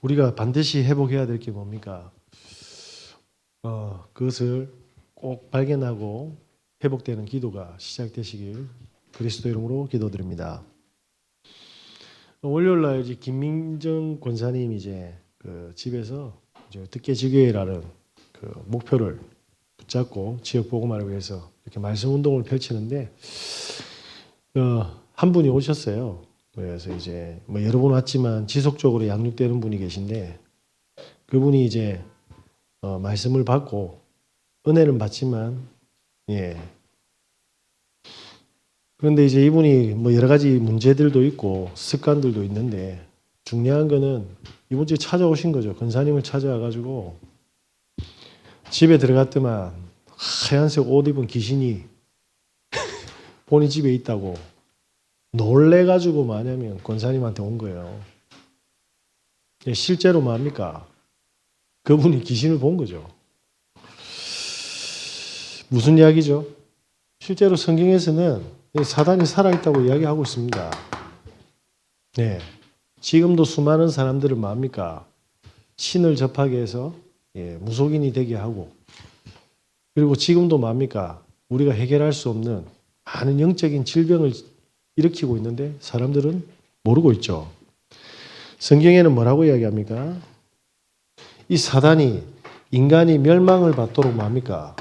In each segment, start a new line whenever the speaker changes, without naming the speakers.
우리가 반드시 회복해야 될 게 뭡니까? 그것을 꼭 발견하고 회복되는 기도가 시작되시길 그리스도 이름으로 기도드립니다. 월요일 날 이제 김민정 권사님이 이제 그 집에서 이제 듣게지교회라는 그 목표를 붙잡고 지역 복음화를 위해서 이렇게 말씀 운동을 펼치는데 한 분이 오셨어요. 그래서 이제 뭐 여러 분 왔지만 지속적으로 양육되는 분이 계신데 그분이 이제 말씀을 받고 은혜는 받지만 그런데 이제 이분이 뭐 여러 가지 문제들도 있고 습관들도 있는데 중요한 거는 이번 주에 찾아오신 거죠. 권사님을 찾아와 가지고 집에 들어갔더만 하얀색 옷 입은 귀신이 본인 집에 있다고 놀래가지고 뭐냐면 권사님한테 온 거예요. 실제로 뭡니까? 그분이 귀신을 본 거죠. 무슨 이야기죠? 실제로 성경에서는 사단이 살아있다고 이야기하고 있습니다. 네. 지금도 수많은 사람들을 뭡니까? 신을 접하게 해서 무속인이 되게 하고 그리고 지금도 뭡니까? 우리가 해결할 수 없는 많은 영적인 질병을 일으키고 있는데 사람들은 모르고 있죠. 성경에는 뭐라고 이야기합니까? 이 사단이 인간이 멸망을 받도록 뭡니까?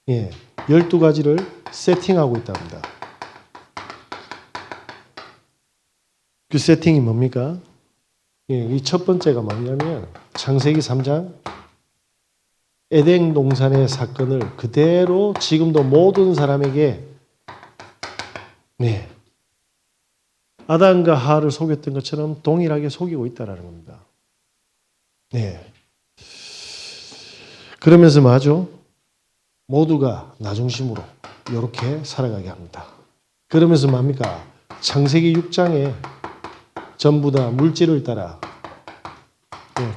12가지를 세팅하고 있답니다. 그 세팅이 뭡니까? 이 첫 번째가 뭐냐면 창세기 3장 에덴 동산의 사건을 그대로 지금도 모든 사람에게 아담과 하와를 속였던 것처럼 동일하게 속이고 있다는 겁니다. 그러면서 뭐죠? 모두가 나 중심으로 이렇게 살아가게 합니다. 그러면서 뭡니까? 창세기 6장에 전부 다 물질을 따라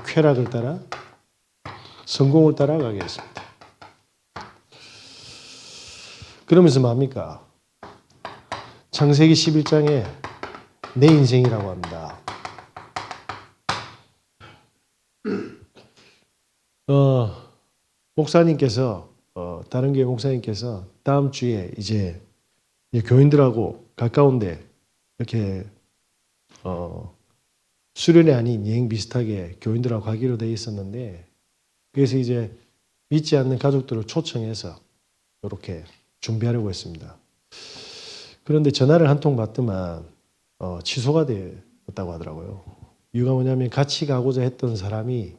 쾌락을 따라 성공을 따라가게 했습니다. 그러면서 뭡니까? 창세기 11장에 내 인생이라고 합니다. 목사님께서 다른 교회 목사님께서 다음 주에 이제 교인들하고 가까운데 이렇게 수련이 아닌 여행 비슷하게 교인들하고 가기로 돼 있었는데 그래서 이제 믿지 않는 가족들을 초청해서 이렇게 준비하려고 했습니다. 그런데 전화를 한 통 받더만 취소가 됐다고 하더라고요. 이유가 뭐냐면 같이 가고자 했던 사람이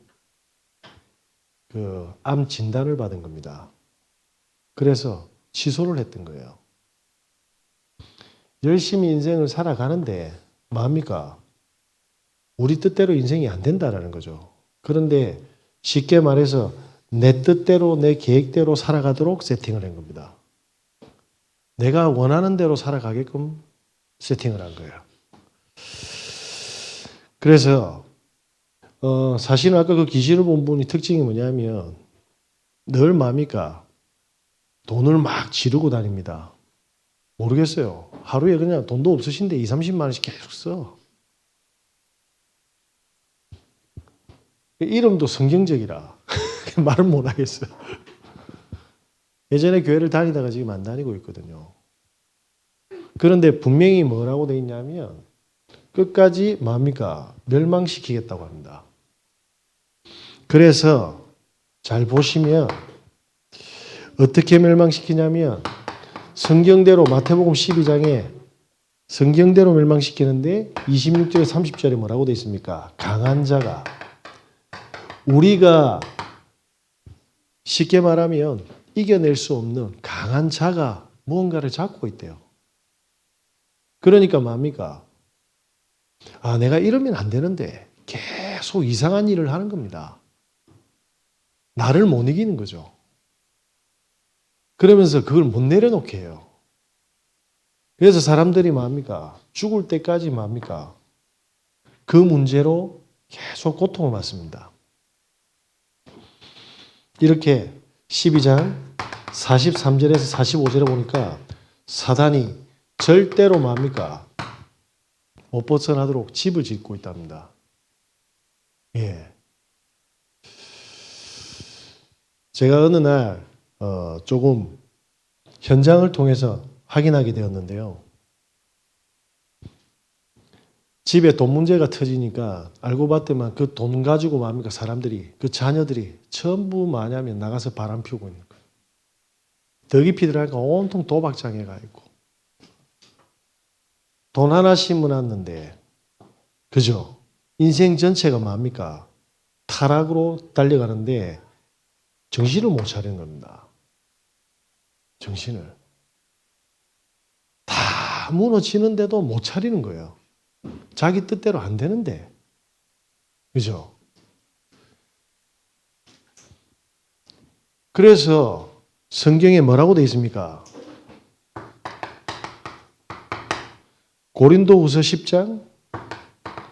그 암 진단을 받은 겁니다. 그래서 취소를 했던 거예요. 열심히 인생을 살아가는데 뭡니까? 우리 뜻대로 인생이 안 된다라는 거죠. 그런데 쉽게 말해서 내 뜻대로 내 계획대로 살아가도록 세팅을 한 겁니다. 내가 원하는 대로 살아가게끔 세팅을 한 거예요. 그래서 사실은 아까 그 귀신을 본 분이 특징이 뭐냐면 늘 뭡니까? 돈을 막 지르고 다닙니다. 모르겠어요. 하루에 그냥 돈도 없으신데 2, 30만 원씩 계속 써. 이름도 성경적이라 말을 못 하겠어요. 예전에 교회를 다니다가 지금 안 다니고 있거든요. 그런데 분명히 뭐라고 돼 있냐면 끝까지 뭡니까? 멸망시키겠다고 합니다. 그래서 잘 보시면 어떻게 멸망시키냐면 성경대로 마태복음 12장에 성경대로 멸망시키는데 26절에 30절에 뭐라고 돼 있습니까? 강한 자가 우리가 쉽게 말하면 이겨낼 수 없는 강한 자가 무언가를 잡고 있대요. 그러니까 뭡니까? 내가 이러면 안 되는데 계속 이상한 일을 하는 겁니다. 나를 못 이기는 거죠. 그러면서 그걸 못 내려놓게 해요. 그래서 사람들이 뭡니까? 죽을 때까지 뭡니까? 그 문제로 계속 고통을 받습니다. 이렇게 12장 43절에서 45절에 보니까 사단이 절대로 뭡니까? 못 벗어나도록 집을 짓고 있답니다. 예. 제가 어느 날 조금 현장을 통해서 확인하게 되었는데요. 집에 돈 문제가 터지니까 알고 봤더만 그 돈 가지고 뭡니까 사람들이 그 자녀들이 전부 뭐냐면 나가서 바람 피우고 있는 거예요. 덕이 피더라니까 온통 도박장애가 있고 돈 하나 심어놨는데 그죠? 인생 전체가 뭡니까? 타락으로 달려가는데 정신을 못 차리는 겁니다. 정신을. 다 무너지는데도 못 차리는 거예요. 자기 뜻대로 안 되는데. 그죠? 그래서 성경에 뭐라고 되어 있습니까? 고린도후서 10장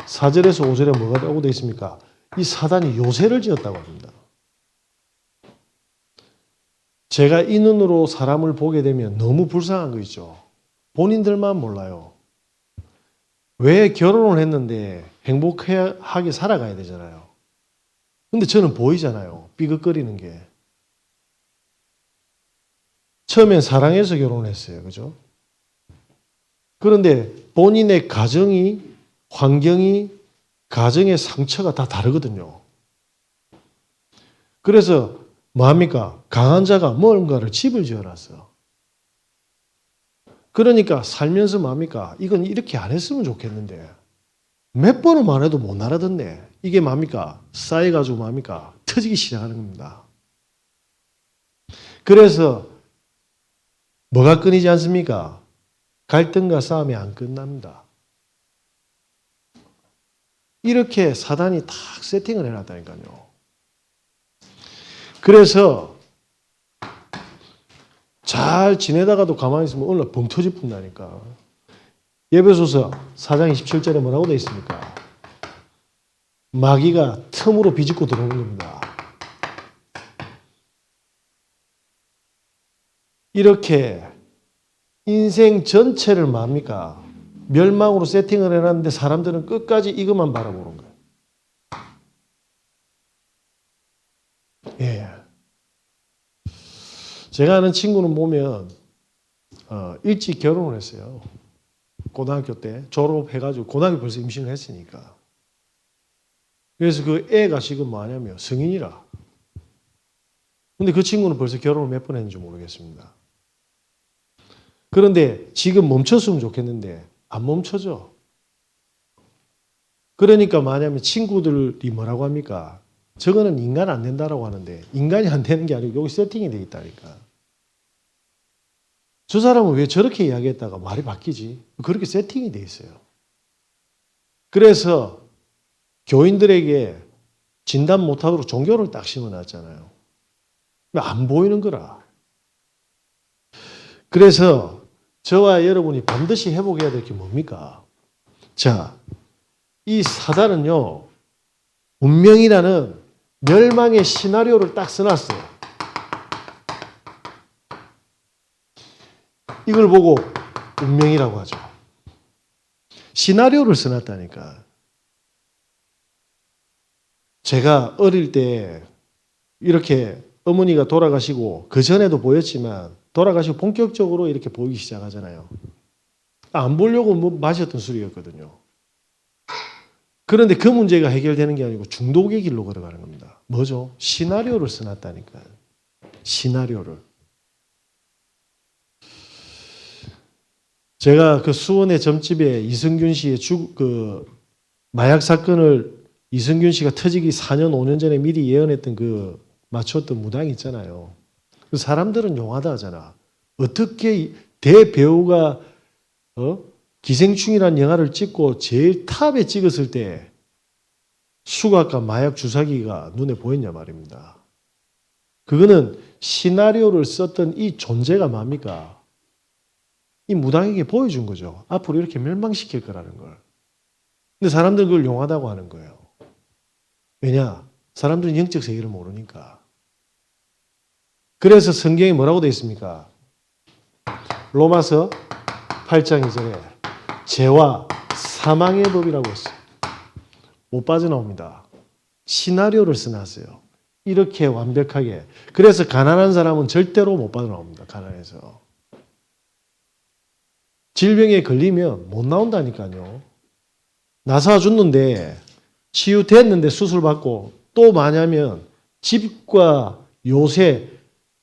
4절에서 5절에 뭐라고 되어 있습니까? 이 사단이 요새를 지었다고 합니다. 제가 이 눈으로 사람을 보게 되면 너무 불쌍한 거 있죠. 본인들만 몰라요. 왜 결혼을 했는데 행복하게 살아가야 되잖아요. 근데 저는 보이잖아요. 삐걱거리는 게. 처음엔 사랑해서 결혼했어요. 그죠? 그런데 본인의 가정이, 환경이, 가정의 상처가 다 다르거든요. 그래서 뭐합니까? 강한 자가 뭔가를 집을 지어놨어. 그러니까 살면서 뭡니까? 이건 이렇게 안 했으면 좋겠는데 몇 번을 말해도 못 알아듣네. 이게 뭡니까? 쌓여가지고 뭡니까? 터지기 시작하는 겁니다. 그래서 뭐가 끊이지 않습니까? 갈등과 싸움이 안 끝납니다. 이렇게 사단이 탁 세팅을 해놨다니까요. 그래서 잘 지내다가도 가만히 있으면 어느 날 벙 터질 뿐다니까. 에베소서 4장 27절에 뭐라고 되어 있습니까? 마귀가 틈으로 비집고 들어오는 겁니다. 이렇게 인생 전체를 뭡니까? 멸망으로 세팅을 해놨는데 사람들은 끝까지 이것만 바라보는 거예요. 예. 제가 아는 친구는 보면 일찍 결혼을 했어요. 고등학교 때 졸업해가지고 고등학교 벌써 임신을 했으니까. 그래서 그 애가 지금 뭐냐면 성인이라. 근데 그 친구는 벌써 결혼을 몇 번 했는지 모르겠습니다. 그런데 지금 멈췄으면 좋겠는데 안 멈춰져. 그러니까 뭐냐면 친구들이 뭐라고 합니까? 저거는 인간 안 된다라고 하는데 인간이 안 되는 게 아니고 여기 세팅이 돼 있다니까. 저 사람은 왜 저렇게 이야기했다가 말이 바뀌지? 그렇게 세팅이 돼 있어요. 그래서 교인들에게 진단 못하도록 종교를 딱 심어놨잖아요. 안 보이는 거라. 그래서 저와 여러분이 반드시 회복해야 될 게 뭡니까? 자, 이 사단은요, 운명이라는 멸망의 시나리오를 딱 써놨어요. 이걸 보고 운명이라고 하죠. 시나리오를 써놨다니까. 제가 어릴 때 이렇게 어머니가 돌아가시고 그 전에도 보였지만 돌아가시고 본격적으로 이렇게 보이기 시작하잖아요. 안 보려고 마셨던 술이었거든요. 그런데 그 문제가 해결되는 게 아니고 중독의 길로 걸어가는 겁니다. 뭐죠? 시나리오를 써놨다니까요. 시나리오를. 제가 그 수원의 점집에 이승균 씨의 마약 사건을 이승균 씨가 터지기 4년, 5년 전에 미리 예언했던 그 맞췄던 무당 있잖아요. 그 사람들은 용하다 하잖아. 어떻게 대배우가 기생충이라는 영화를 찍고 제일 탑에 찍었을 때 수갑과 마약 주사기가 눈에 보였냐 말입니다. 그거는 시나리오를 썼던 이 존재가 뭡니까? 이 무당에게 보여준 거죠. 앞으로 이렇게 멸망시킬 거라는 걸. 근데 사람들은 그걸 용하다고 하는 거예요. 왜냐? 사람들은 영적 세계를 모르니까. 그래서 성경에 뭐라고 되어 있습니까? 로마서 8장 2절에 죄와 사망의 법이라고 했어요. 못 빠져나옵니다. 시나리오를 써놨어요. 이렇게 완벽하게. 그래서 가난한 사람은 절대로 못 빠져나옵니다. 가난해서. 질병에 걸리면 못 나온다니까요. 나사 줬는데 치유됐는데 수술 받고 또 마냐면 집과 요새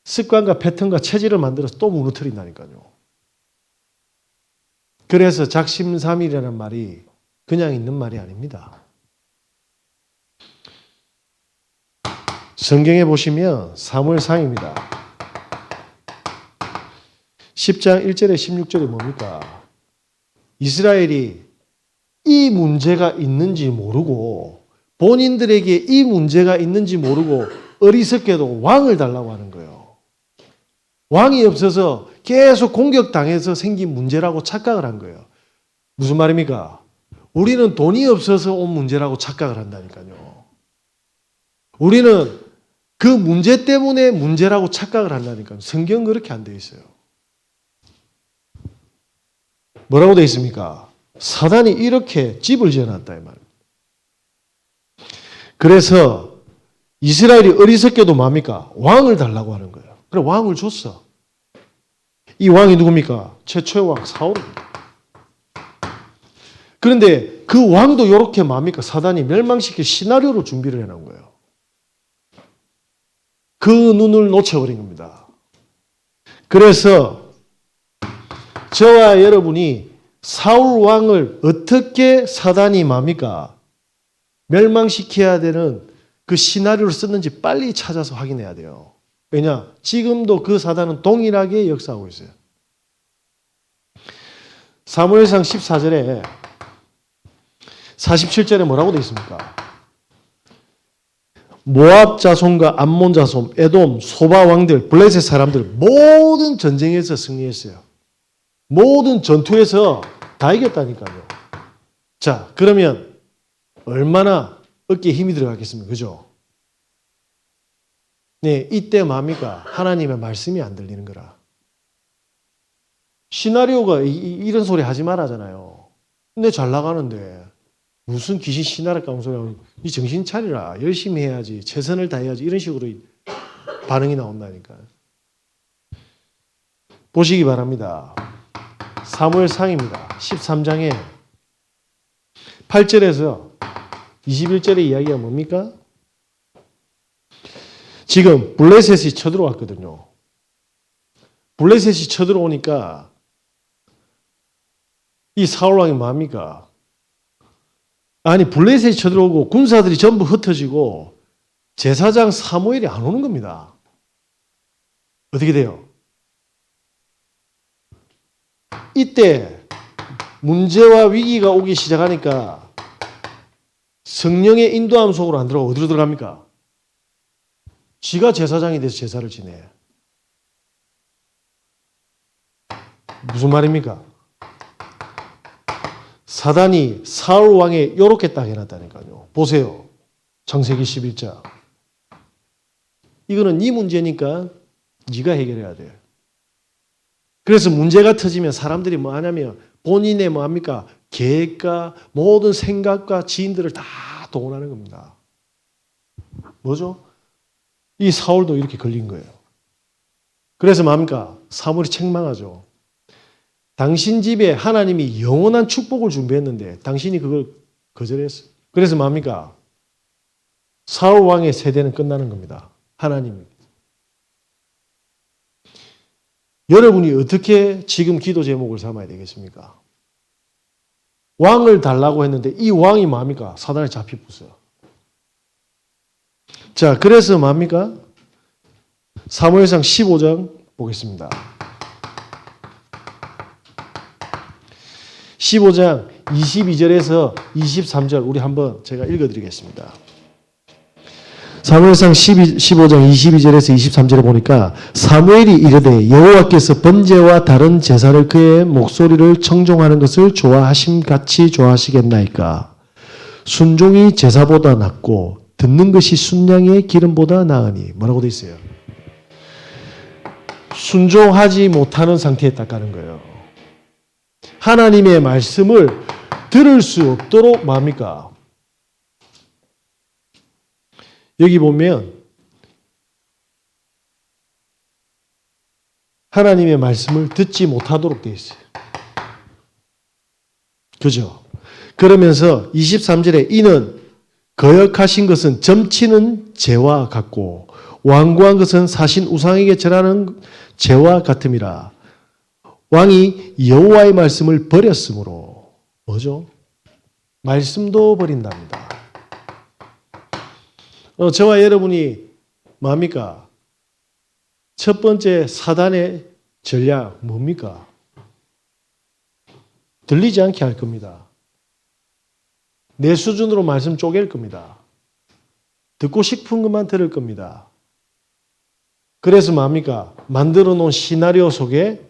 습관과 패턴과 체질을 만들어서 또 무너뜨린다니까요. 그래서 작심삼일이라는 말이 그냥 있는 말이 아닙니다. 성경에 보시면 사무엘상입니다. 10장 1절에 16절이 뭡니까? 이스라엘이 이 문제가 있는지 모르고 본인들에게 이 문제가 있는지 모르고 어리석게도 왕을 달라고 하는 거예요. 왕이 없어서 계속 공격당해서 생긴 문제라고 착각을 한 거예요. 무슨 말입니까? 우리는 돈이 없어서 온 문제라고 착각을 한다니까요. 우리는 그 문제 때문에 문제라고 착각을 한다니까요. 성경은 그렇게 안 되어 있어요. 뭐라고 되어 있습니까? 사단이 이렇게 집을 지어놨다 이 말입니다. 그래서 이스라엘이 어리석게도 뭡니까? 왕을 달라고 하는 거예요. 그래 왕을 줬어. 이 왕이 누굽니까? 최초의 왕 사울입니다. 그런데 그 왕도 이렇게 뭡니까? 사단이 멸망시킬 시나리오를 준비를 해놓은 거예요. 그 눈을 놓쳐버린 겁니다. 그래서 저와 여러분이 사울 왕을 어떻게 사단이 뭡니까? 멸망시켜야 되는 그 시나리오를 썼는지 빨리 찾아서 확인해야 돼요. 왜냐? 지금도 그 사단은 동일하게 역사하고 있어요. 사무엘상 14절에 47절에 뭐라고 되어 있습니까? 모압 자손과 암몬 자손, 에돔, 소바 왕들, 블레셋 사람들 모든 전쟁에서 승리했어요. 모든 전투에서 다 이겼다니까요. 자, 그러면 얼마나 어깨에 힘이 들어가겠습니까? 그죠? 네, 이때 뭡니까? 하나님의 말씀이 안 들리는 거라. 시나리오가 이런 소리 하지 말라잖아요. 근데 잘 나가는데 무슨 귀신 시나리오 까운 소리 하고 이 정신 차리라. 열심히 해야지. 최선을 다해야지. 이런 식으로 반응이 나온다니까요. 보시기 바랍니다. 사무엘상입니다. 13장에 8절에서 21절의 이야기가 뭡니까? 지금 블레셋이 쳐들어왔거든요. 블레셋이 쳐들어오니까 이 사울왕이 뭡니까? 아니 블레셋이 쳐들어오고 군사들이 전부 흩어지고 제사장 사무엘이 안 오는 겁니다. 어떻게 돼요? 이때 문제와 위기가 오기 시작하니까 성령의 인도함 속으로 안 들어가고 어디로 들어갑니까? 지가 제사장이 돼서 제사를 지내. 무슨 말입니까? 사단이 사울 왕에 이렇게 딱 해놨다니까요. 보세요. 창세기 11장. 이거는 네 문제니까 네가 해결해야 돼. 그래서 문제가 터지면 사람들이 뭐 하냐면 본인의 뭐 합니까? 계획과 모든 생각과 지인들을 다 동원하는 겁니다. 뭐죠? 이 사울도 이렇게 걸린 거예요. 그래서 뭡니까? 사울이 책망하죠. 당신 집에 하나님이 영원한 축복을 준비했는데 당신이 그걸 거절했어요. 그래서 뭡니까? 사울 왕의 세대는 끝나는 겁니다. 하나님이. 여러분이 어떻게 지금 기도 제목을 삼아야 되겠습니까? 왕을 달라고 했는데 이 왕이 뭡니까? 사단에 잡혀붙어요. 자, 그래서 뭡니까? 사무엘상 15장 보겠습니다. 15장 22절에서 23절 우리 한번 제가 읽어드리겠습니다. 사무엘상 15장 22절에서 23절에 보니까 사무엘이 이르되 여호와께서 번제와 다른 제사를 그의 목소리를 청종하는 것을 좋아하심 같이 좋아하시겠나이까. 순종이 제사보다 낫고 듣는 것이 순양의 기름보다 나으니. 뭐라고 돼 있어요? 순종하지 못하는 상태에 딱 가는 거예요. 하나님의 말씀을 들을 수 없도록 뭡니까? 여기 보면 하나님의 말씀을 듣지 못하도록 되어 있어요. 그죠? 그러면서 23절에 이는 거역하신 것은 점치는 재와 같고 완고한 것은 사신 우상에게 절하는 재와 같음이라. 왕이 여호와의 말씀을 버렸으므로 뭐죠? 말씀도 버린답니다. 저와 여러분이 뭡니까? 첫 번째 사단의 전략 뭡니까? 들리지 않게 할 겁니다. 내 수준으로 말씀 쪼갤 겁니다. 듣고 싶은 것만 들을 겁니다. 그래서 뭡니까? 만들어 놓은 시나리오 속에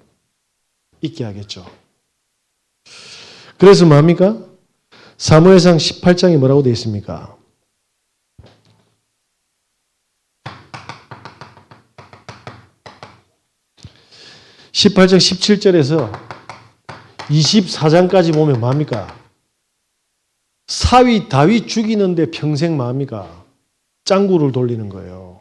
있게 하겠죠. 그래서 뭡니까? 사무엘상 18장이 뭐라고 되어 있습니까? (18장) 17절에서 24장까지 보면 뭡니까? 사위 다윗 죽이는데 평생 뭡니까? 짱구를 돌리는 거예요.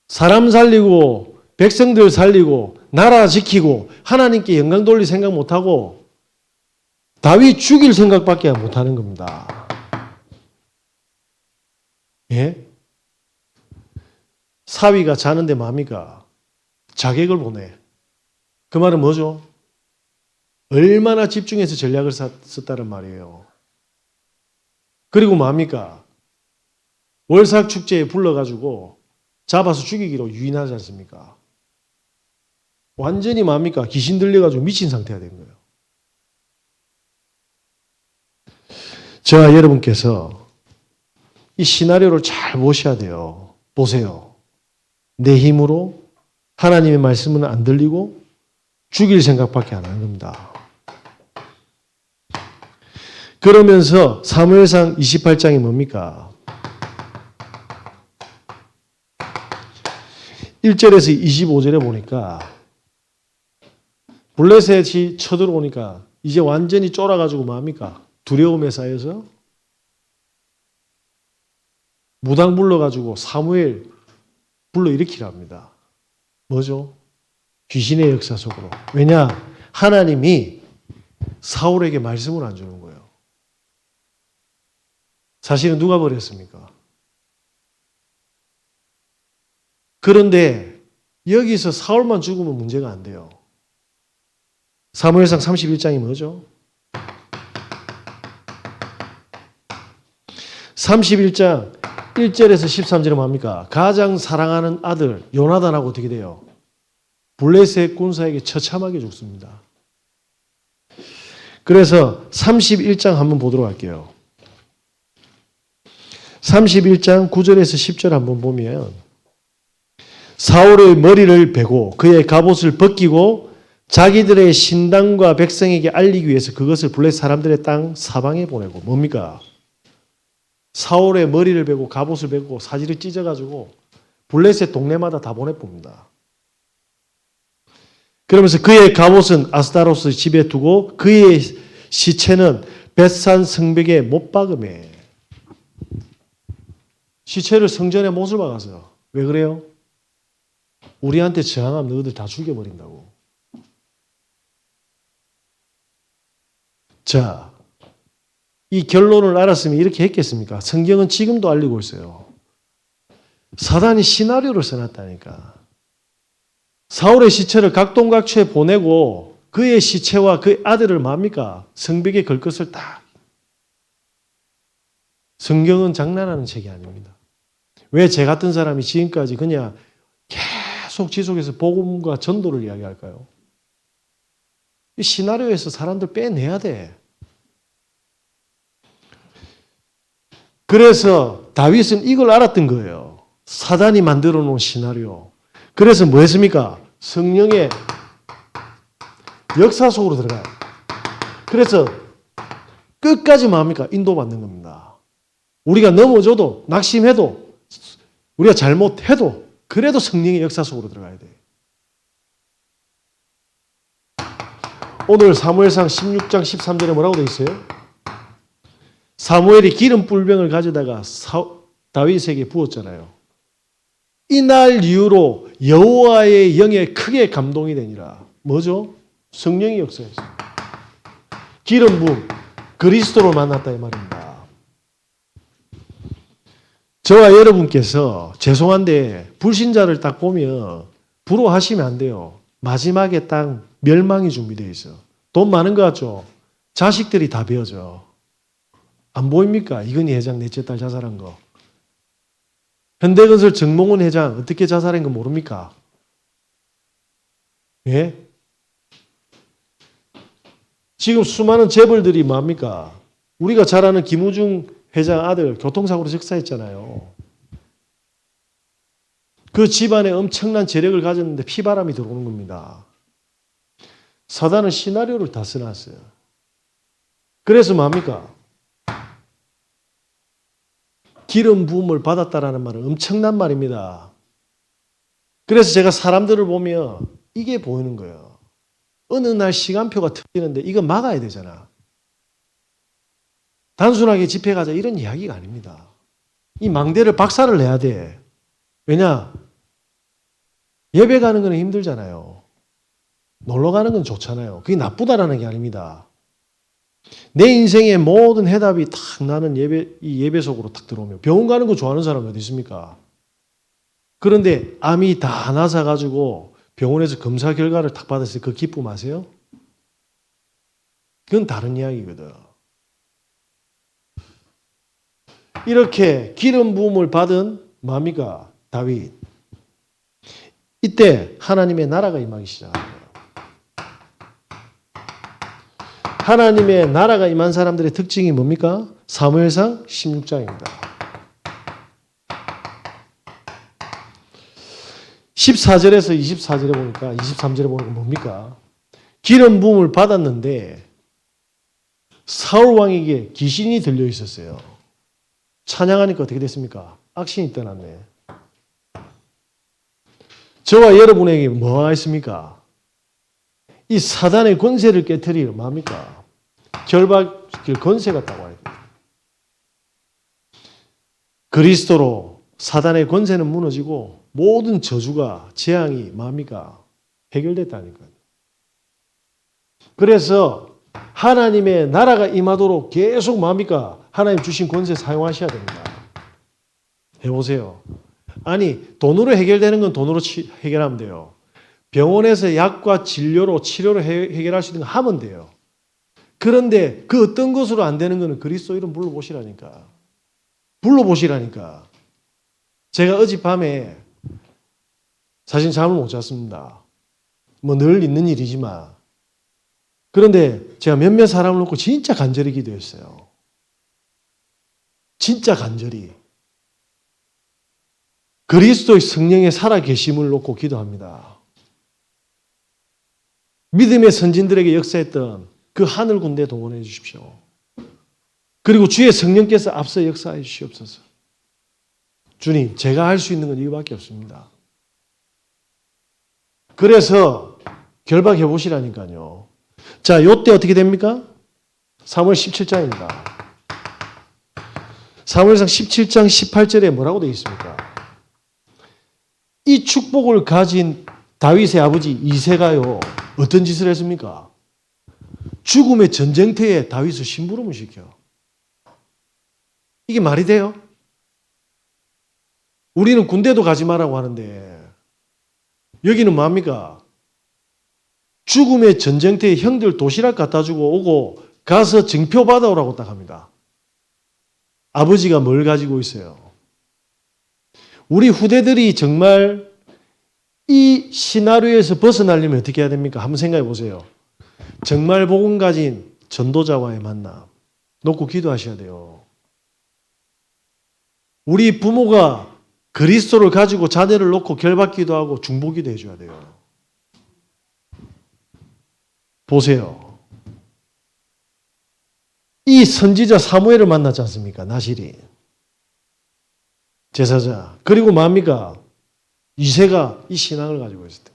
사람 살리고 백성들 살리고 나라 지키고 하나님께 영광 돌릴 생각 못하고 다윗 죽일 생각밖에 못하는 겁니다. 예? 사위가 자는데 뭡니까? 자객을 보내. 그 말은 뭐죠? 얼마나 집중해서 전략을 썼다는 말이에요. 그리고 뭡니까? 월삭 축제에 불러가지고 잡아서 죽이기로 유인하지 않습니까? 완전히 뭡니까? 귀신 들려가지고 미친 상태가 된 거예요. 저와 여러분께서 이 시나리오를 잘 보셔야 돼요. 보세요. 내 힘으로 하나님의 말씀은 안 들리고 죽일 생각밖에 안 하는 겁니다. 그러면서 사무엘상 28장이 뭡니까? 1절에서 25절에 보니까 블레셋이 쳐들어오니까 이제 완전히 쫄아가지고 뭡니까? 두려움에 쌓여서 무당 불러가지고 사무엘 불러일으키라 합니다. 뭐죠? 귀신의 역사 속으로. 왜냐? 하나님이 사울에게 말씀을 안 주는 거예요. 사실은 누가 버렸습니까? 그런데 여기서 사울만 죽으면 문제가 안 돼요. 사무엘상 31장이 뭐죠? 31장 1절에서 13절은 뭡니까? 가장 사랑하는 아들 요나단하고 어떻게 돼요? 블레셋 군사에게 처참하게 죽습니다. 그래서 31장 한번 보도록 할게요. 31장 9절에서 10절 한번 보면 사울의 머리를 베고 그의 갑옷을 벗기고 자기들의 신당과 백성에게 알리기 위해서 그것을 블레셋 사람들의 땅 사방에 보내고 뭡니까? 사울의 머리를 베고 갑옷을 베고 사지를 찢어가지고 블레셋 동네마다 다 보내봅니다. 그러면서 그의 갑옷은 아스타로스 집에 두고 그의 시체는 벳산 성벽에 못 박음해. 시체를 성전에 못을 박았어요. 왜 그래요? 우리한테 저항하면 너희들 다 죽여버린다고. 자, 이 결론을 알았으면 이렇게 했겠습니까? 성경은 지금도 알리고 있어요. 사단이 시나리오를 써놨다니까. 사울의 시체를 각동각처에 보내고 그의 시체와 그의 아들을 뭡니까? 성벽에 걸 것을 딱. 성경은 장난하는 책이 아닙니다. 왜 제 같은 사람이 지금까지 그냥 계속 지속해서 복음과 전도를 이야기할까요? 이 시나리오에서 사람들 빼내야 돼. 그래서 다윗은 이걸 알았던 거예요. 사단이 만들어 놓은 시나리오. 그래서 뭐 했습니까? 성령의 역사 속으로 들어가요. 그래서 끝까지 뭡니까? 인도받는 겁니다. 우리가 넘어져도 낙심해도 우리가 잘못해도 그래도 성령의 역사 속으로 들어가야 돼. 오늘 사무엘상 16장 13절에 뭐라고 돼 있어요? 사무엘이 기름 뿔병을 가져다가 다윗에게 부었잖아요. 이날 이후로 여호와의 영에 크게 감동이 되니라. 뭐죠? 성령의 역사였어요. 기름 부음, 그리스도를 만났다 이 말입니다. 저와 여러분께서 죄송한데 불신자를 딱 보면 부러워하시면 안 돼요. 마지막에 딱 멸망이 준비되어 있어요. 돈 많은 거 같죠? 자식들이 다 베어져. 안 보입니까? 이건희 회장 넷째 딸 자살한 거. 현대건설 정몽원 회장 어떻게 자살한 거 모릅니까? 예? 지금 수많은 재벌들이 뭡니까? 우리가 잘 아는 김우중 회장 아들 교통사고로 즉사했잖아요. 그 집안에 엄청난 재력을 가졌는데 피바람이 들어오는 겁니다. 사단은 시나리오를 다 써놨어요. 그래서 뭡니까? 기름 부음을 받았다라는 말은 엄청난 말입니다. 그래서 제가 사람들을 보면 이게 보이는 거예요. 어느 날 시간표가 틀리는데 이거 막아야 되잖아. 단순하게 집회 가자 이런 이야기가 아닙니다. 이 망대를 박살을 내야 돼. 왜냐? 예배 가는 건 힘들잖아요. 놀러 가는 건 좋잖아요. 그게 나쁘다라는 게 아닙니다. 내 인생의 모든 해답이 탁 나는 이 예배 속으로 탁 들어오면 병원 가는 거 좋아하는 사람이 어디 있습니까? 그런데 암이 다 나서가지고 병원에서 검사 결과를 탁 받았을 때 그 기쁨 아세요? 그건 다른 이야기거든. 이렇게 기름 부음을 받은 뭡니까? 다윗. 이때 하나님의 나라가 임하기 시작합니다. 하나님의 나라가 임한 사람들의 특징이 뭡니까? 사무엘상 16장입니다. 14절에서 24절에 보니까 23절에 보니까 뭡니까? 기름 부음을 받았는데 사울 왕에게 귀신이 들려 있었어요. 찬양하니까 어떻게 됐습니까? 악신이 떠났네. 저와 여러분에게 뭐 했습니까? 이 사단의 권세를 깨트리려 뭡니까? 결박시킬 권세가 있다고 해요. 그리스도로 사단의 권세는 무너지고 모든 저주가 재앙이 뭡니까? 해결됐다니까요. 그래서 하나님의 나라가 임하도록 계속 뭡니까? 하나님 주신 권세 사용하셔야 됩니다. 해보세요. 아니 돈으로 해결되는 건 돈으로 해결하면 돼요. 병원에서 약과 진료로 치료로 해결할 수 있는 거 하면 돼요. 그런데 그 어떤 것으로 안 되는 거는 그리스도 이름 불러보시라니까. 불러보시라니까. 제가 어젯밤에 사실 잠을 못 잤습니다. 뭐 늘 있는 일이지만. 그런데 제가 몇몇 사람을 놓고 진짜 간절히 기도했어요. 진짜 간절히. 그리스도의 성령의 살아계심을 놓고 기도합니다. 믿음의 선진들에게 역사했던 그 하늘 군대 동원해 주십시오. 그리고 주의 성령께서 앞서 역사해 주시옵소서. 주님, 제가 할 수 있는 건 이거밖에 없습니다. 그래서 결박해 보시라니까요. 자, 요때 어떻게 됩니까? 사무엘 17장입니다. 사무엘상 17장 18절에 뭐라고 되어 있습니까? 이 축복을 가진 다윗의 아버지 이새가요. 어떤 짓을 했습니까? 죽음의 전쟁터에 다윗을 심부름을 시켜. 이게 말이 돼요? 우리는 군대도 가지 말라고 하는데 여기는 뭡니까? 죽음의 전쟁터에 형들 도시락 갖다 주고 오고 가서 증표 받아오라고 딱 합니다. 아버지가 뭘 가지고 있어요? 우리 후대들이 정말 이 시나리오에서 벗어나려면 어떻게 해야 됩니까? 한번 생각해 보세요. 정말 복음 가진 전도자와의 만남 놓고 기도하셔야 돼요. 우리 부모가 그리스도를 가지고 자녀를 놓고 결박기도 하고 중보기도 해줘야 돼요. 보세요. 이 선지자 사무엘을 만났지 않습니까? 나실이. 제사자. 그리고 뭡니까? 이새가 이 신앙을 가지고 있을 때.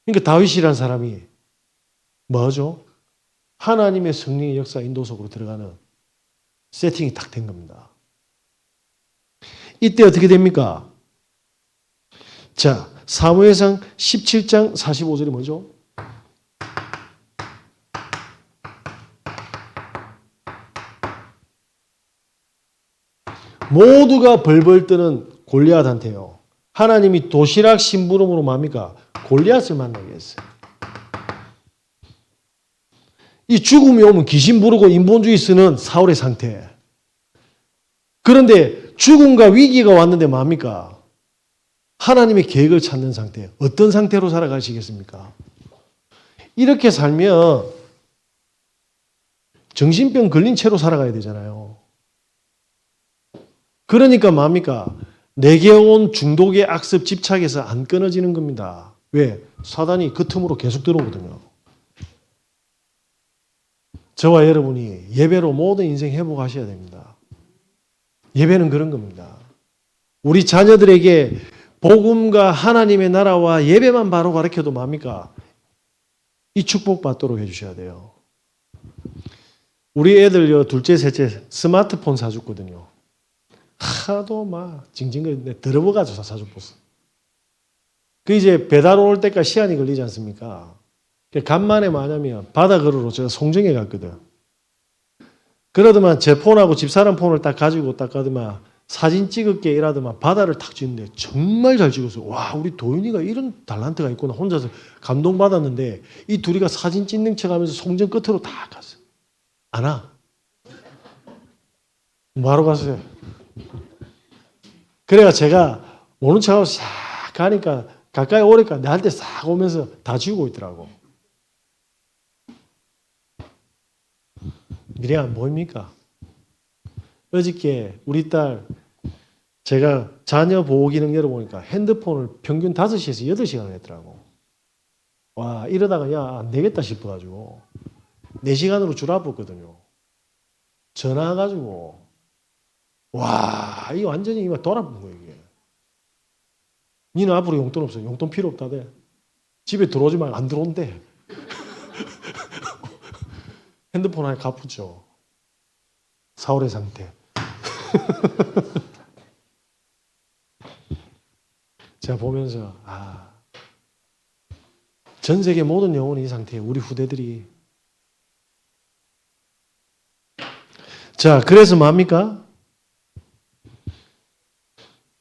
그러니까 다윗이라는 사람이 뭐죠? 하나님의 성령의 역사 인도 속으로 들어가는 세팅이 딱 된 겁니다. 이때 어떻게 됩니까? 자, 사무엘상 17장 45절이 뭐죠? 모두가 벌벌 뜨는 골리앗한테요. 하나님이 도시락 심부름으로 뭡니까? 골리앗을 만나게 했어요. 이 죽음이 오면 귀신 부르고 인본주의 쓰는 사울의 상태. 그런데 죽음과 위기가 왔는데 뭡니까? 하나님의 계획을 찾는 상태. 어떤 상태로 살아가시겠습니까? 이렇게 살면 정신병 걸린 채로 살아가야 되잖아요. 그러니까 뭡니까? 내게 온 중독의 악습 집착에서 안 끊어지는 겁니다. 왜? 사단이 그 틈으로 계속 들어오거든요. 저와 여러분이 예배로 모든 인생 회복하셔야 됩니다. 예배는 그런 겁니다. 우리 자녀들에게 복음과 하나님의 나라와 예배만 바로 가르쳐도 뭡니까? 이 축복 받도록 해주셔야 돼요. 우리 애들 둘째, 셋째 스마트폰 사줬거든요. 하도 막 징징거리는데 들어버가지고 사줬어. 그 이제 배달 올 때까지 시간이 걸리지 않습니까? 간만에 뭐냐면 바다 걸으러 제가 송정에 갔거든. 그러더만 제 폰하고 집사람 폰을 딱 가지고 딱 가더만 사진 찍을게 이라더만 바다를 탁 찍는데 정말 잘 찍었어요. 와, 우리 도윤이가 이런 달란트가 있구나. 혼자서 감동받았는데 이 둘이가 사진 찍는 척 하면서 송정 끝으로 다 갔어. 안 와. 뭐하러 갔어요? 그래가 제가 오는 척하고 싹 가니까 가까이 오니까 내한테 싹 오면서 다 지우고 있더라고. 미래가 뭐입니까? 어저께 우리 딸 제가 자녀 보호 기능 열어보니까 핸드폰을 평균 5시에서 8시간을 했더라고. 와, 이러다가 야, 안 되겠다 싶어가지고 4시간으로 줄여봤거든요. 전화 와가지고 와, 이거 완전히 돌아본 거예요, 이게. 니는 앞으로 용돈 없어. 용돈 필요 없다대. 집에 들어오지 말고 안 들어온대. 핸드폰 하나 갚았죠. 사울의 상태. 제가 보면서 전 세계 모든 영혼이 이 상태예요. 우리 후대들이. 자, 그래서 뭡니까?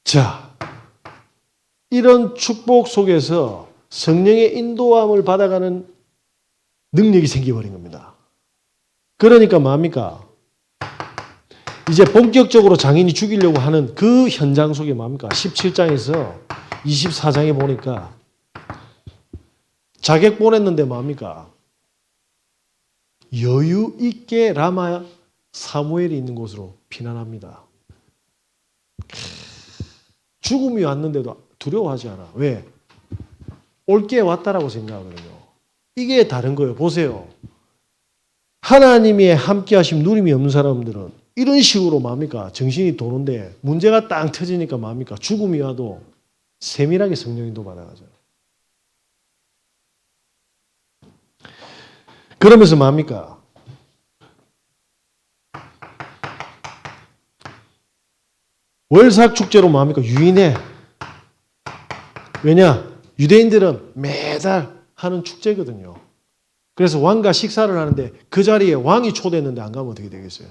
자, 이런 축복 속에서 성령의 인도함을 받아가는 능력이 생겨버린 겁니다. 그러니까 뭡니까? 이제 본격적으로 장인이 죽이려고 하는 그 현장 속에 뭡니까? 17장에서 24장에 보니까 자객 보냈는데 뭡니까? 여유 있게 라마 사무엘이 있는 곳으로 피난합니다. 죽음이 왔는데도 두려워하지 않아. 왜? 올게 왔다라고 생각하거든요. 이게 다른 거예요. 보세요. 하나님의 함께 하심 누림이 없는 사람들은 이런 식으로 뭡니까? 정신이 도는데 문제가 땅 터지니까 뭡니까? 죽음이 와도 세밀하게 성령인도 받아가죠. 그러면서 뭡니까? 월삭 축제로 뭡니까? 유인해. 왜냐? 유대인들은 매달 하는 축제거든요. 그래서 왕과 식사를 하는데 그 자리에 왕이 초대했는데 안 가면 어떻게 되겠어요?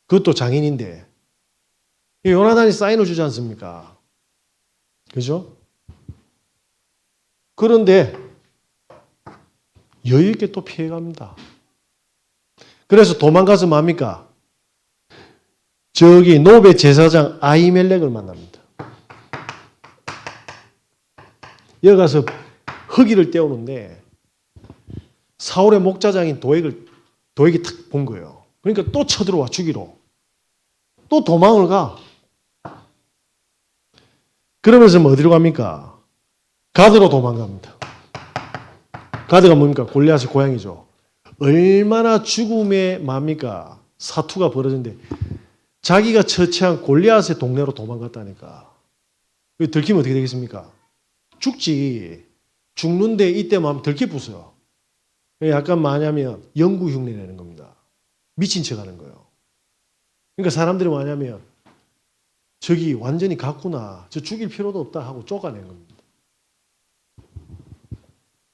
그것도 장인인데. 요나단이 사인을 주지 않습니까? 그죠? 그런데 여유 있게 또 피해갑니다. 그래서 도망가서 뭡니까? 저기 노베 제사장 아히멜렉을 만납니다. 여기 가서 허기를 떼우는데 사울의 목자장인 도액이 탁 본 거예요. 그러니까 또 쳐들어와 죽이러. 또 도망을 가. 그러면서 뭐 어디로 갑니까? 가드로 도망갑니다. 가드가 뭡니까? 골리앗의 고향이죠. 얼마나 죽음의 뭡니까? 사투가 벌어졌는데 자기가 처치한 골리앗의 동네로 도망갔다니까. 들키면 어떻게 되겠습니까? 죽지. 죽는데 이때 마음 들켜 부숴요. 약간 뭐냐면 영구 흉내 내는 겁니다. 미친 척 하는 거예요. 그러니까 사람들이 뭐냐면 저기 완전히 갔구나. 저 죽일 필요도 없다 하고 쫓아낸 겁니다.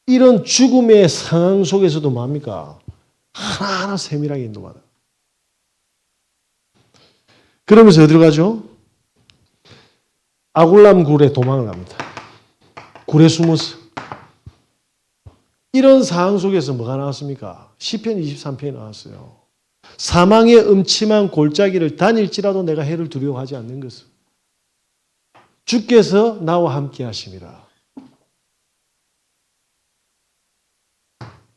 이런 죽음의 상황 속에서도 뭡니까? 하나하나 세밀하게 인도받아. 그러면서 어디로 가죠? 아굴람 굴에 도망을 갑니다. 굴에 숨어서. 이런 상황 속에서 뭐가 나왔습니까? 시편 23편이 나왔어요. 사망의 음침한 골짜기를 다닐지라도 내가 해를 두려워하지 않는 것은 주께서 나와 함께 하심이라.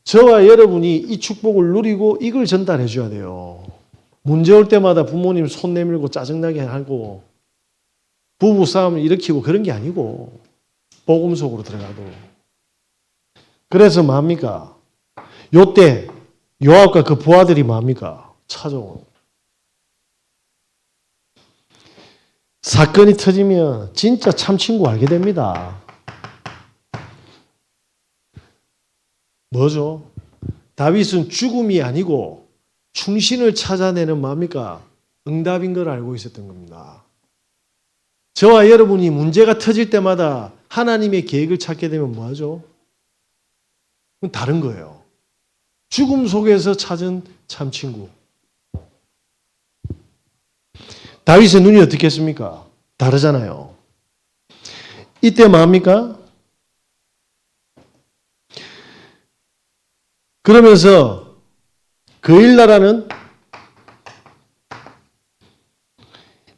저와 여러분이 이 축복을 누리고 이걸 전달해 줘야 돼요. 문제 올 때마다 부모님 손 내밀고 짜증나게 하고 부부 싸움을 일으키고 그런 게 아니고 복음 속으로 들어가도록. 그래서 뭡니까? 요때 요압과 그 부하들이 뭡니까? 찾아오는. 사건이 터지면 진짜 참 친구 알게 됩니다. 뭐죠? 다윗은 죽음이 아니고 충신을 찾아내는 뭡니까? 응답인 걸 알고 있었던 겁니다. 저와 여러분이 문제가 터질 때마다 하나님의 계획을 찾게 되면 뭐하죠? 그건 다른 거예요. 죽음 속에서 찾은 참 친구. 다윗의 눈이 어떻겠습니까? 다르잖아요. 이때 뭡니까? 그러면서 그일나라는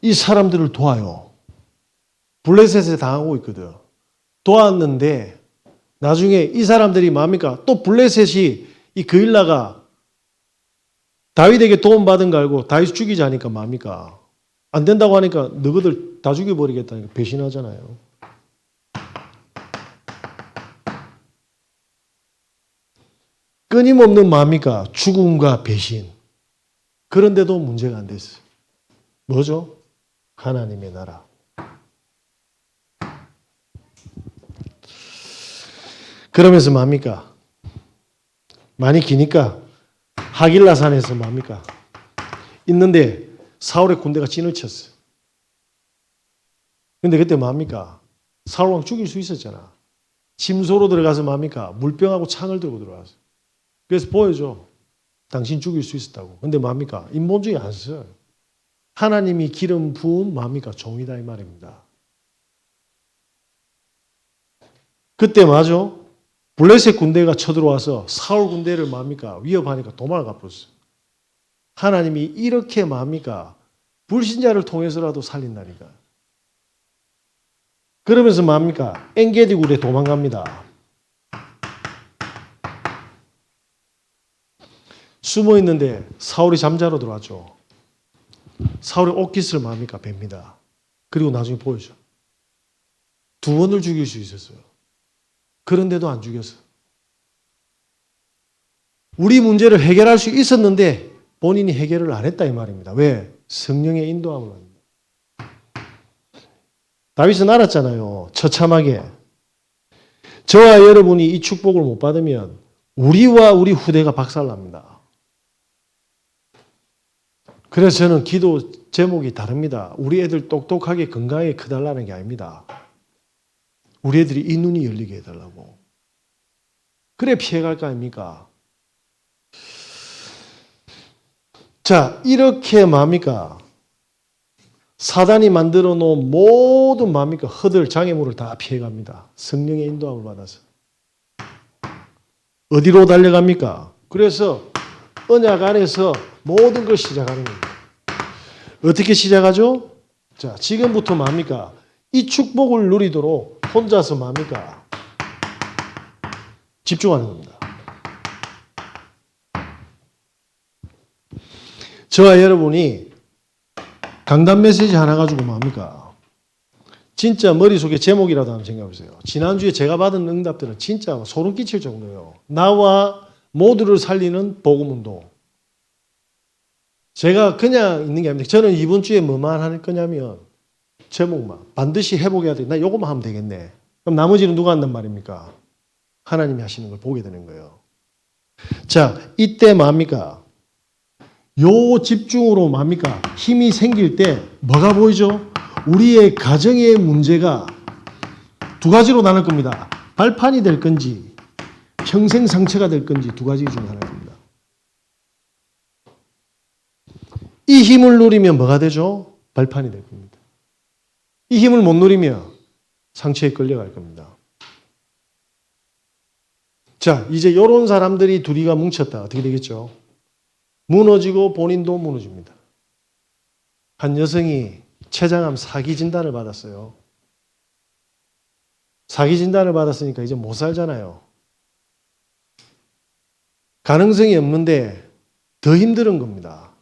이 사람들을 도와요. 블레셋에 당하고 있거든. 도왔는데 나중에 이 사람들이 뭡니까? 또 블레셋이 이 그일라가 다윗에게 도움받은 거 알고 다윗 죽이자니까 뭡니까? 안 된다고 하니까 너희들 다 죽여버리겠다니까 배신하잖아요. 끊임없는 뭡니까? 죽음과 배신. 그런데도 문제가 안 됐어요. 뭐죠? 하나님의 나라. 그러면서 뭡니까? 많이 기니까 하길라산에서 뭡니까? 있는데 사울의 군대가 진을 쳤어요. 근데 그때 뭡니까? 사울 왕 죽일 수 있었잖아. 침소로 들어가서 뭡니까? 물병하고 창을 들고 들어왔어요. 그래서 보여줘. 당신 죽일 수 있었다고. 근데 뭡니까? 인본주의 안 써요. 하나님이 기름 부은 뭡니까? 종이다 이 말입니다. 그때 맞아. 블레셋 군대가 쳐들어와서 사울 군대를 뭡니까? 위협하니까 도망을 가버렸어요. 하나님이 이렇게 뭡니까? 불신자를 통해서라도 살린다니까. 그러면서 뭡니까? 엔게디 굴에 도망갑니다. 숨어 있는데 사울이 잠자러 들어왔죠. 사울의 옷깃을 뭡니까? 뵙니다. 그리고 나중에 보여줘. 2번을 죽일 수 있었어요. 그런데도 안 죽였어. 우리 문제를 해결할 수 있었는데 본인이 해결을 안 했다 이 말입니다. 왜? 성령의 인도함을 합니다. 다윗은 알았잖아요. 처참하게. 저와 여러분이 이 축복을 못 받으면 우리와 우리 후대가 박살납니다. 그래서 저는 기도 제목이 다릅니다. 우리 애들 똑똑하게 건강하게 커달라는 게 아닙니다. 우리 애들이 이 눈이 열리게 해달라고. 그래 피해갈 거 아닙니까? 자, 이렇게 뭡니까? 사단이 만들어 놓은 모든 뭡니까? 허들, 장애물을 다 피해갑니다. 성령의 인도함을 받아서. 어디로 달려갑니까? 그래서 언약 안에서 모든 걸 시작하는 겁니다. 어떻게 시작하죠? 자, 지금부터 뭡니까? 이 축복을 누리도록 혼자서 뭡니까? 집중하는 겁니다. 저와 여러분이 강단 메시지 하나 가지고 뭡니까? 진짜 머릿속에 제목이라도 한번 생각해 보세요. 지난주에 제가 받은 응답들은 진짜 소름 끼칠 정도예요. 나와 모두를 살리는 복음운동. 제가 그냥 있는 게 아닙니다. 저는 이번 주에 뭐만 할 거냐면 제목만 반드시 해보게 해야 돼. 나 요것만 하면 되겠네. 그럼 나머지는 누가 한단 말입니까? 하나님이 하시는 걸 보게 되는 거예요. 자, 이때 뭡니까? 요 집중으로 뭡니까? 힘이 생길 때 뭐가 보이죠? 우리의 가정의 문제가 두 가지로 나눌 겁니다. 발판이 될 건지 평생 상처가 될 건지 두 가지 중 하나입니다. 이 힘을 누리면 뭐가 되죠? 발판이 될 겁니다. 이 힘을 못 누리면 상처에 끌려갈 겁니다. 자, 이제 이런 사람들이 둘이가 뭉쳤다. 어떻게 되겠죠? 무너지고 본인도 무너집니다. 한 여성이 췌장암 사기 진단을 받았어요. 사기 진단을 받았으니까 이제 못 살잖아요. 가능성이 없는데 더 힘든 겁니다.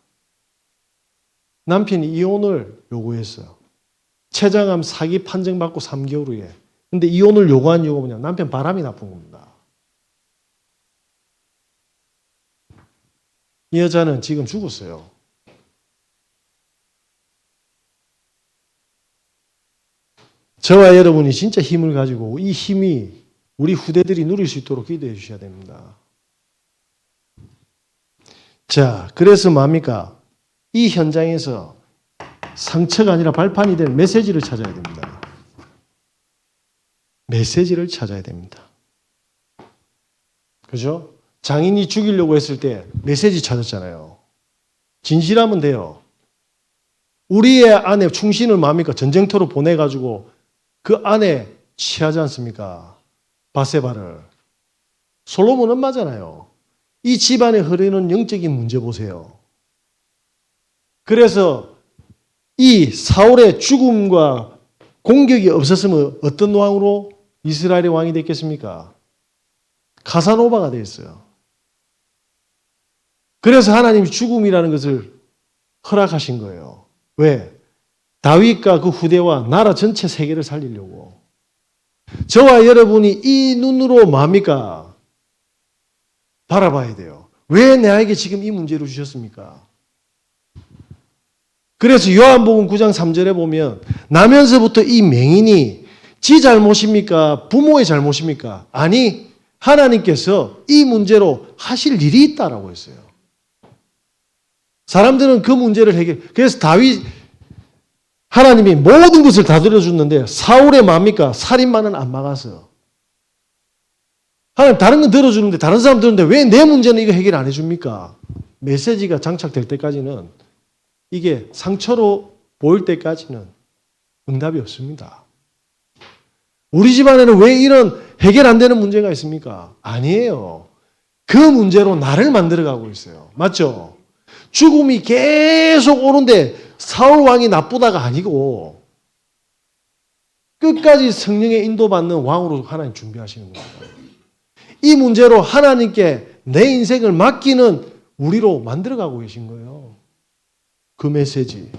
남편이 이혼을 요구했어요. 췌장암 사기 판정받고 3개월 후에. 근데 이혼을 요구한 이유가 뭐냐? 남편 바람이 나쁜 겁니다. 이 여자는 지금 죽었어요. 저와 여러분이 진짜 힘을 가지고 이 힘이 우리 후대들이 누릴 수 있도록 기도해 주셔야 됩니다. 자, 그래서 뭡니까? 이 현장에서 상처가 아니라 발판이 될 메시지를 찾아야 됩니다. 메시지를 찾아야 됩니다. 그죠? 장인이 죽이려고 했을 때 메시지 찾았잖아요. 진실하면 돼요. 우리의 안에 충신을 뭡니까? 전쟁터로 보내가지고 그 안에 취하지 않습니까? 바세바를. 솔로몬 엄마잖아요. 이 집안에 흐르는 영적인 문제 보세요. 그래서 이 사울의 죽음과 공격이 없었으면 어떤 왕으로 이스라엘의 왕이 됐겠습니까? 카사노바가 됐어요. 그래서 하나님이 죽음이라는 것을 허락하신 거예요. 왜? 다윗과 그 후대와 나라 전체 세계를 살리려고. 저와 여러분이 이 눈으로 뭡니까? 바라봐야 돼요. 왜 나에게 지금 이 문제를 주셨습니까? 그래서 요한복음 9장 3절에 보면 나면서부터 이 맹인이 지 잘못입니까? 부모의 잘못입니까? 아니, 하나님께서 이 문제로 하실 일이 있다라고 했어요. 사람들은 그 문제를 그래서 하나님이 모든 것을 다 들어줬는데 사울의 뭡니까? 살인마는 안 막았어요. 하나님 다른 건 들어주는데 다른 사람 들었는데 왜 내 문제는 이거 해결 안 해줍니까? 메시지가 장착될 때까지는 이게 상처로 보일 때까지는 응답이 없습니다. 우리 집안에는 왜 이런 해결 안 되는 문제가 있습니까? 아니에요. 그 문제로 나를 만들어가고 있어요. 맞죠? 죽음이 계속 오는데 사울 왕이 나쁘다가 아니고 끝까지 성령의 인도받는 왕으로 하나님 준비하시는 겁니다. 이 문제로 하나님께 내 인생을 맡기는 우리로 만들어가고 계신 거예요. 그 메시지.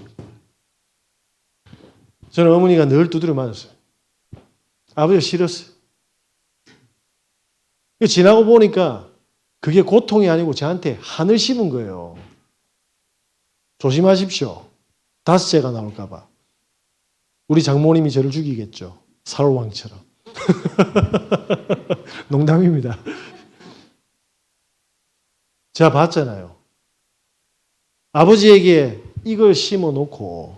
저는 어머니가 늘 두드려 맞았어요. 아버지가 싫었어요. 지나고 보니까 그게 고통이 아니고 저한테 한을 씹은 거예요. 조심하십시오. 다섯째가 나올까 봐. 우리 장모님이 저를 죽이겠죠. 사울왕처럼. 농담입니다. 제가 봤잖아요. 아버지에게 이걸 심어놓고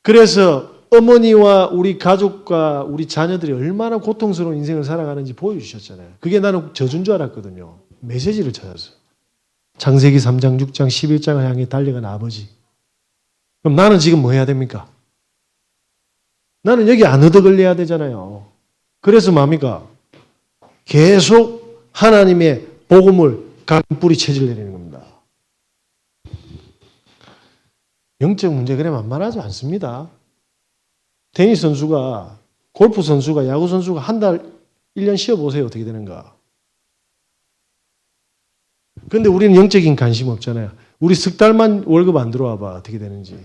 그래서 어머니와 우리 가족과 우리 자녀들이 얼마나 고통스러운 인생을 살아가는지 보여주셨잖아요. 그게 나는 저준 줄 알았거든요. 메시지를 찾았어요. 창세기 3장, 6장, 11장을 향해 달려간 아버지. 그럼 나는 지금 뭐 해야 됩니까? 나는 여기 안 얻어걸려야 되잖아요. 그래서 뭡니까? 계속 하나님의 복음을 각 뿌리 체질 내리는 겁니다. 영적 문제 그래 만만하지 않습니다. 테니스 선수가, 골프 선수가, 야구 선수가 한 달, 1년 쉬어보세요. 어떻게 되는가. 그런데 우리는 영적인 관심 없잖아요. 우리 석 달만 월급 안 들어와 봐. 어떻게 되는지.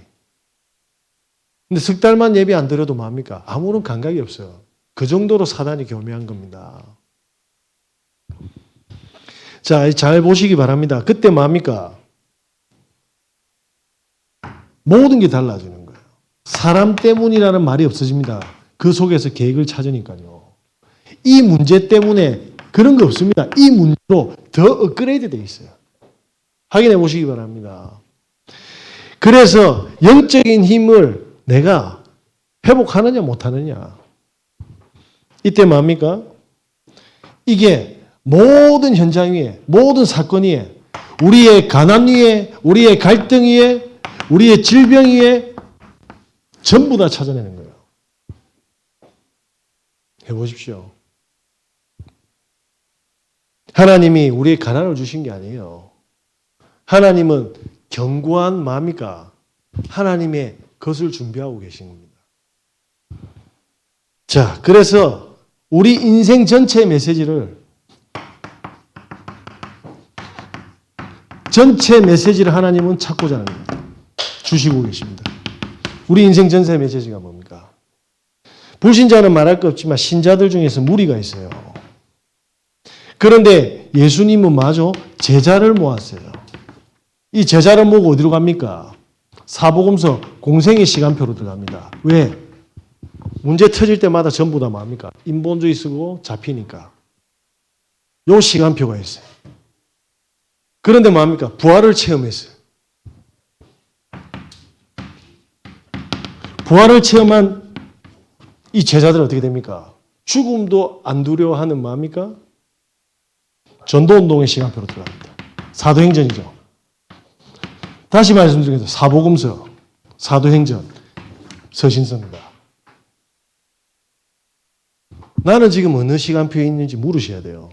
근데 석 달만 예배 안 드려도 뭡니까? 아무런 감각이 없어요. 그 정도로 사단이 교묘한 겁니다. 자, 잘 보시기 바랍니다. 그때 뭡니까? 모든 게 달라지는 거예요. 사람 때문이라는 말이 없어집니다. 그 속에서 계획을 찾으니까요. 이 문제 때문에 그런 거 없습니다. 이 문제로 더 업그레이드 되어 있어요. 확인해 보시기 바랍니다. 그래서 영적인 힘을 내가 회복하느냐 못하느냐. 이때 뭡니까? 이게 모든 현장 위에, 모든 사건 위에, 우리의 가난 위에, 우리의 갈등 위에, 우리의 질병 위에 전부 다 찾아내는 거예요. 해보십시오. 하나님이 우리의 가난을 주신 게 아니에요. 하나님은 견고한 마음이니까 하나님의 것을 준비하고 계신 겁니다. 자, 그래서 우리 인생 전체의 메시지를 하나님은 찾고자 하는 겁니다. 주시고 계십니다. 우리 인생 전체의 메시지가 뭡니까? 불신자는 말할 것 없지만 신자들 중에서 무리가 있어요. 그런데 예수님은 마저 제자를 모았어요. 이 제자를 모으고 어디로 갑니까? 사복음서 공생의 시간표로 들어갑니다. 왜? 문제 터질 때마다 전부 다 뭡니까? 인본주의 쓰고 잡히니까. 요 시간표가 있어요. 그런데 뭡니까? 부활을 체험했어요. 부활을 체험한 이 제자들은 어떻게 됩니까? 죽음도 안 두려워하는 뭡니까? 전도운동의 시간표로 들어갑니다. 사도행전이죠. 다시 말씀드리겠습니다. 사복음서, 사도행전, 서신서입니다. 나는 지금 어느 시간표에 있는지 물으셔야 돼요.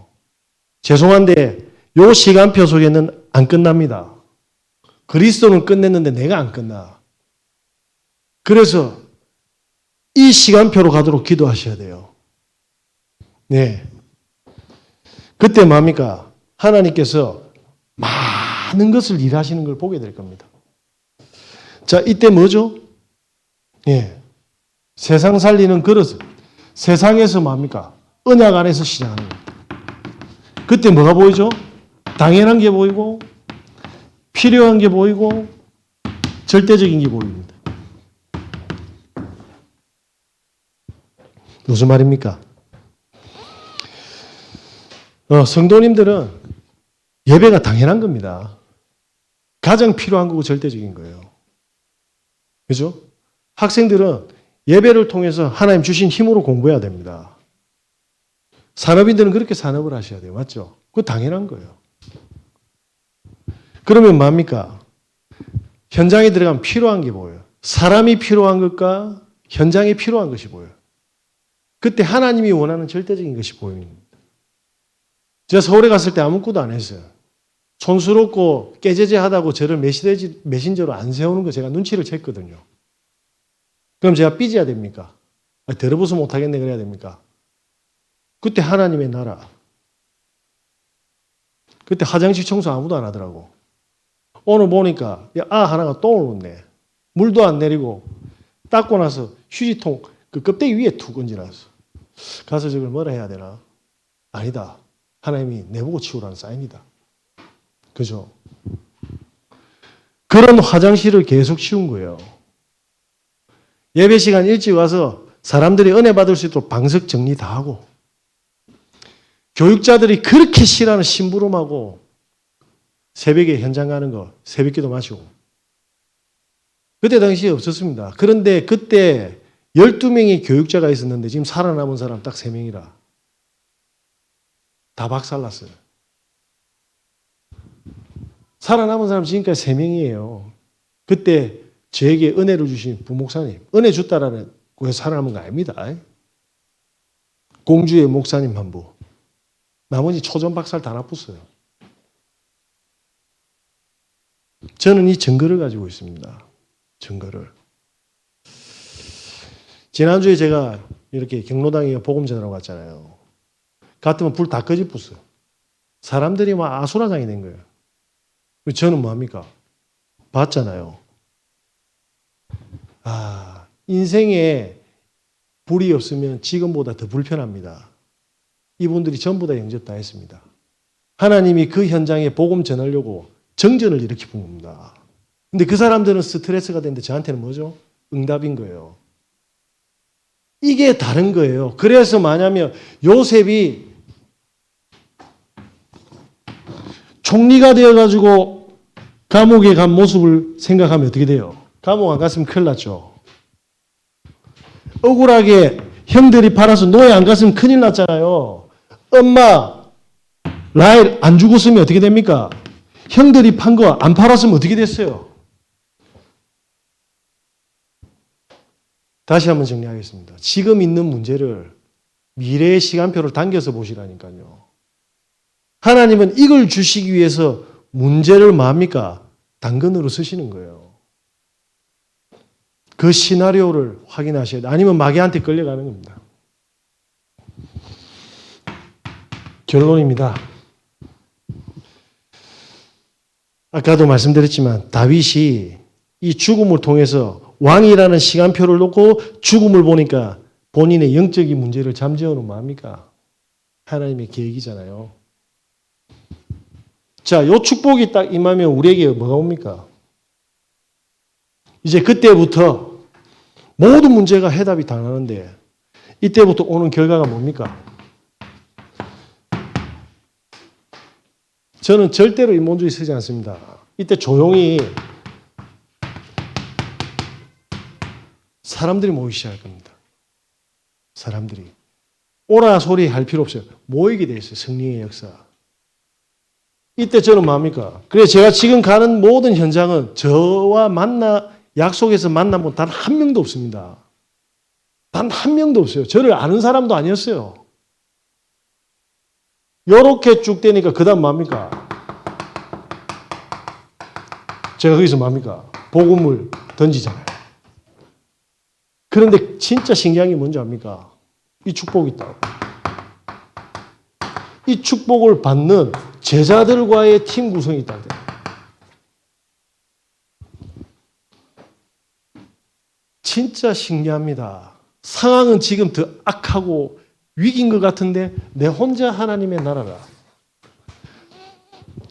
죄송한데 이 시간표 속에는 안 끝납니다. 그리스도는 끝냈는데 내가 안 끝나. 그래서 이 시간표로 가도록 기도하셔야 돼요. 네. 그때 뭡니까? 하나님께서 많은 것을 일하시는 걸 보게 될 겁니다. 자, 이때 뭐죠? 예. 세상 살리는 그릇. 세상에서 뭡니까? 언약 안에서 시작하는 겁니다. 그때 뭐가 보이죠? 당연한 게 보이고, 필요한 게 보이고, 절대적인 게 보입니다. 무슨 말입니까? 성도님들은 예배가 당연한 겁니다. 가장 필요한 거고 절대적인 거예요. 그죠? 학생들은 예배를 통해서 하나님 주신 힘으로 공부해야 됩니다. 산업인들은 그렇게 산업을 하셔야 돼요. 맞죠? 그거 당연한 거예요. 그러면 뭡니까? 현장에 들어가면 필요한 게 보여요. 사람이 필요한 것과 현장에 필요한 것이 보여요. 그때 하나님이 원하는 절대적인 것이 보입니다. 제가 서울에 갔을 때 아무것도 안 했어요. 촌스럽고 깨제제하다고 저를 메신저로 안 세우는 거 제가 눈치를 챘거든요. 그럼 제가 삐져야 됩니까? 들어보서 못하겠네 그래야 됩니까? 그때 하나님의 나라. 그때 화장실 청소 아무도 안 하더라고. 오늘 보니까 하나가 똥을 묻네. 물도 안 내리고 닦고 나서 휴지통 그 껍데기 위에 툭 얹어놨어. 가서 저걸 뭐라 해야 되나? 아니다. 하나님이 내보고 치우라는 사인이다. 그죠? 그런 화장실을 계속 치운 거예요. 예배 시간 일찍 와서 사람들이 은혜 받을 수 있도록 방석 정리 다 하고 교육자들이 그렇게 싫어하는 심부름하고 새벽에 현장 가는 거 새벽기도 마치고 그때 당시에 없었습니다. 그런데 그때 12명의 교육자가 있었는데 지금 살아남은 사람 딱 3명이라 다 박살났어요. 살아남은 사람 지금까지 3명이에요. 그때 저에게 은혜를 주신 부목사님, 은혜 줬다라는 거에 살아남은 거 아닙니다. 공주의 목사님 한 분. 나머지 초전 박살 다 납었어요. 저는 이 증거를 가지고 있습니다. 증거를. 지난주에 제가 이렇게 경로당에 복음 전하러 갔잖아요. 같으면 불 다 꺼집었어요. 사람들이 막 아수라장이 된 거예요. 저는 뭐합니까? 봤잖아요. 인생에 불이 없으면 지금보다 더 불편합니다. 이분들이 전부 다 영접 다 했습니다. 하나님이 그 현장에 복음 전하려고 정전을 일으켜 본 겁니다. 근데 그 사람들은 스트레스가 되는데 저한테는 뭐죠? 응답인 거예요. 이게 다른 거예요. 그래서 뭐냐면 요셉이 총리가 되어가지고 감옥에 간 모습을 생각하면 어떻게 돼요? 감옥 안 갔으면 큰일 났죠. 억울하게 형들이 팔아서 노예 안 갔으면 큰일 났잖아요. 엄마 라헬 안 죽었으면 어떻게 됩니까? 형들이 판 거 안 팔았으면 어떻게 됐어요? 다시 한번 정리하겠습니다. 지금 있는 문제를 미래의 시간표를 당겨서 보시라니까요. 하나님은 이걸 주시기 위해서 문제를 뭡니까? 당근으로 쓰시는 거예요. 그 시나리오를 확인하셔야 돼요. 아니면 마귀한테 끌려가는 겁니다. 결론입니다. 아까도 말씀드렸지만 다윗이 이 죽음을 통해서 왕이라는 시간표를 놓고 죽음을 보니까 본인의 영적인 문제를 잠재우는 뭡니까? 하나님의 계획이잖아요. 자, 요 축복이 딱 임하면 우리에게 뭐가 옵니까? 이제 그때부터 모든 문제가 해답이 다 나는데 이때부터 오는 결과가 뭡니까? 저는 절대로 인본주의 쓰지 않습니다. 이때 조용히 사람들이 모이기 시작할 겁니다. 사람들이. 오라 소리 할 필요 없어요. 모이게 돼 있어요. 성령의 역사. 이때 저는 뭡니까? 그래서 제가 지금 가는 모든 현장은 저와 약속해서 만난 분 단 한 명도 없습니다. 단 한 명도 없어요. 저를 아는 사람도 아니었어요. 요렇게 쭉 되니까 그 다음 뭡니까? 제가 거기서 뭡니까? 복음을 던지잖아요. 그런데 진짜 신기한 게 뭔지 압니까? 이 축복이 있다고. 이 축복을 받는 제자들과의 팀 구성이 있다고. 진짜 신기합니다. 상황은 지금 더 악하고 위기인 것 같은데 내 혼자 하나님의 나라라.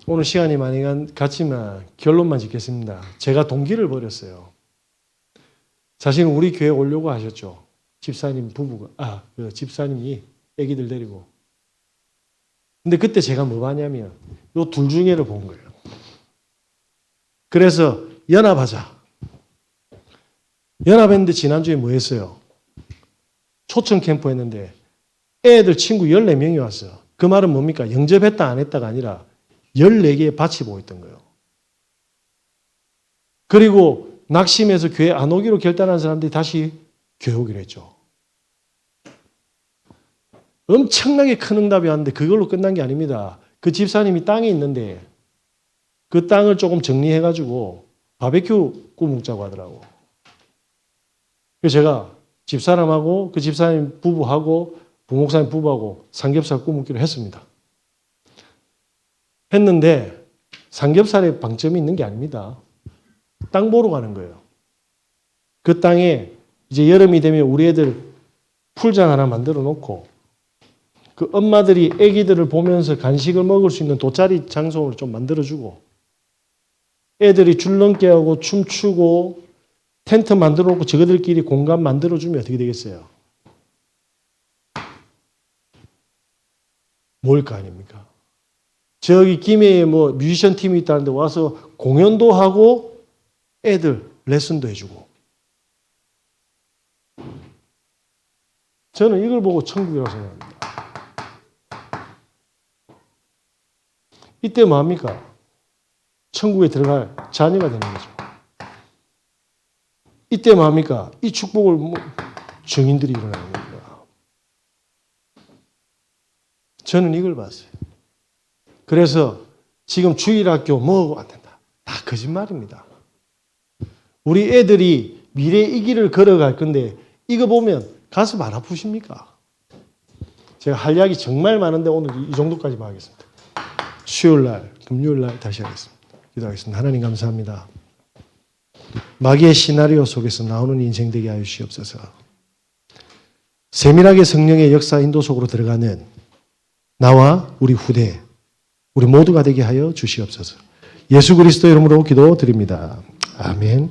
오늘 시간이 많이 갔지만 결론만 짓겠습니다. 제가 동기를 버렸어요. 사실 우리 교회 오려고 하셨죠. 집사님이 애기들 데리고. 근데 그때 제가 뭐 봤냐면 요 둘 중에를 본 거예요. 그래서 연합하자. 연합했는데 지난주에 뭐 했어요? 초청 캠프 했는데 애들 친구 14명이 왔어요. 그 말은 뭡니까? 영접했다 안 했다가 아니라 14개의 밭이 보였던 거예요. 그리고 낙심해서 교회 안 오기로 결단한 사람들이 다시 교회 오기로 했죠. 엄청나게 큰 응답이 왔는데 그걸로 끝난 게 아닙니다. 그 집사님이 땅에 있는데 그 땅을 조금 정리해가지고 바베큐 구먹자고 하더라고. 그래서 제가 집사람하고 그 집사님 부부하고 부목사님 부부하고 삼겹살 구먹기로 했습니다. 했는데 삼겹살에 방점이 있는 게 아닙니다. 땅 보러 가는 거예요. 그 땅에 이제 여름이 되면 우리 애들 풀장 하나 만들어 놓고 그 엄마들이 애기들을 보면서 간식을 먹을 수 있는 돗자리 장소를 좀 만들어주고 애들이 줄넘기 하고 춤추고 텐트 만들어 놓고 저거들끼리 공간 만들어주면 어떻게 되겠어요? 뭘 거 아닙니까? 저기 김해에 뭐 뮤지션 팀이 있다는데 와서 공연도 하고 애들 레슨도 해주고. 저는 이걸 보고 천국이라고 생각합니다. 이때 뭐합니까? 천국에 들어갈 자녀가 되는 거죠. 이때 뭐합니까? 이 축복을 증인들이 일어나는 겁니다. 저는 이걸 봤어요. 그래서 지금 주일학교 뭐 안 된다. 다 거짓말입니다. 우리 애들이 미래의 이 길을 걸어갈 건데 이거 보면 가슴 안 아프십니까? 제가 할 이야기 정말 많은데 오늘 이 정도까지만 하겠습니다. 수요일날, 금요일날 다시 하겠습니다. 기도하겠습니다. 하나님 감사합니다. 마귀의 시나리오 속에서 나오는 인생 되게 하여 주시옵소서. 세밀하게 성령의 역사 인도 속으로 들어가는 나와 우리 후대, 우리 모두가 되게 하여 주시옵소서. 예수 그리스도 이름으로 기도드립니다. 아멘.